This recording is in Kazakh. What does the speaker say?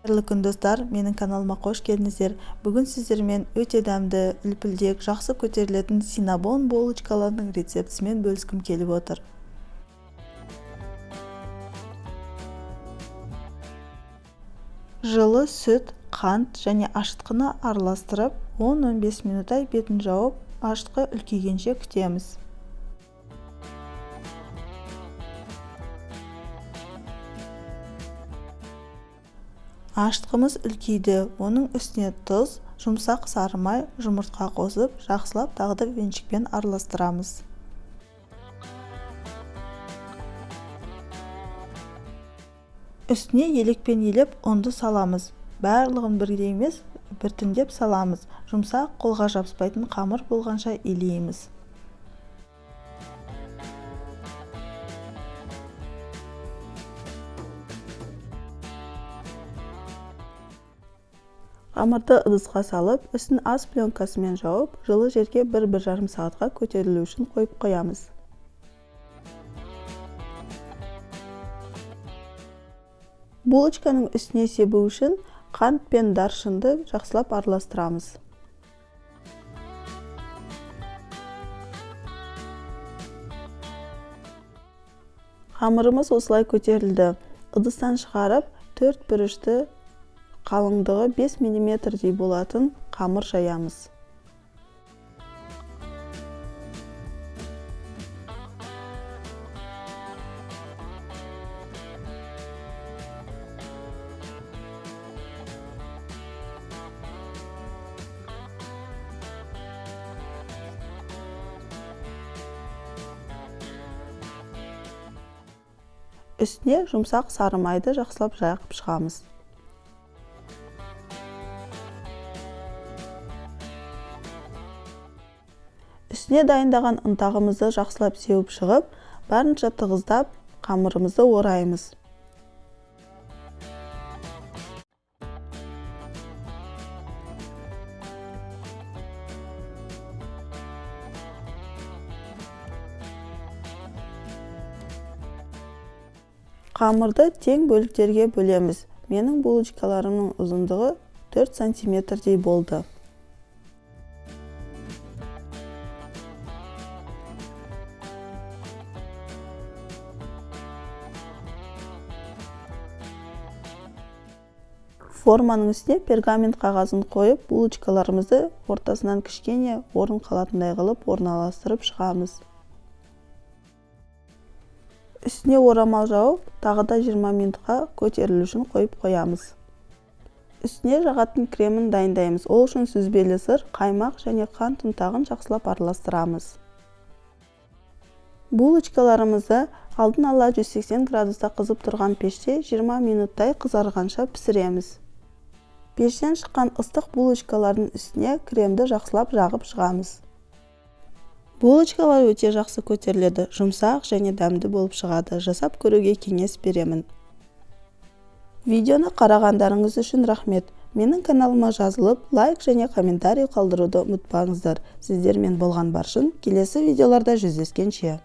Қайырлы күн достар, менің каналыма қош келдіңіздер. Бүгін сіздермен өте дәмді, үлпілдек, жақсы көтерілетін синнабон булочкаларының рецептісімен бөліскім келіп отыр. Жылы сүт, қант және ашытқыны араластырып, 10-15 минуттай бетін жауып, ашытқы үлкейгенше күтеміз. Ашытқымыз үлкейді, оның үстіне тұз, жұмсақ сары май, жұмыртқа қосып, жақсылап тағы венчикпен араластырамыз. Үстіне елекпен елеп ұнды саламыз. Барлығын бірге емес, біртіндеп саламыз. Жұмсақ, қолға жабыспайтын қамыр болғанша илейміз. Қамырды ыдысқа салып, үстін ас пленкасымен жауып, жылы жерге 1-1,5 сағатқа көтерілу үшін қойып қоямыз. Булочканың үстіне себу үшін қант пен даршынды жақсылап араластырамыз. Қамырымыз осылай көтерілді. Ыдыстан шығарып, 4 бүрішті қалыңдығы 5 мм-дей болатын қамыр жаямыз. Үстіне жұмсақ сары майды жақсылап жағып шығамыз. Үстіне дайындаған ұнтағымызды жақсылап сеуіп шығып, барынша тығыздап, қамырымызды ораймыз. Қамырды тең бөліктерге бөлеміз. Менің булочкаларымның ұзындығы 4 см-дей болды. Форманың үстіне пергамент қағазын қойып, булочкаларымызды ортасынан кішкене орын қалатындай қылып орналастырып шығамыз. Үстіне орамал жауып, тағы да 20 минутқа көтерілу үшін қойып қоямыз. Үстіне жағатын кремін дайындаймыз. Ол үшін сүзбелі сыр, қаймақ және қант ұнтағын жақсылап араластырамыз. Булочкаларымызды алдын ала 180 градуста қызып тұрған пеште 20 минуттай қызарғанша пісіреміз. Пештен шыққан ыстық булочкалардың үстіне кремді жақсылап жағып шығамыз. Булочкалар өте жақсы көтеріледі, жұмсақ және дәмді болып шығады. Жасап көруге кеңес беремін. Видеоны қарағандарыңыз үшін рахмет. Менің каналыма жазылып, лайк және комментарий қалдыруды ұмытпаңыздар. Сіздермен болған баршын, келесі видеоларда жүздескенше.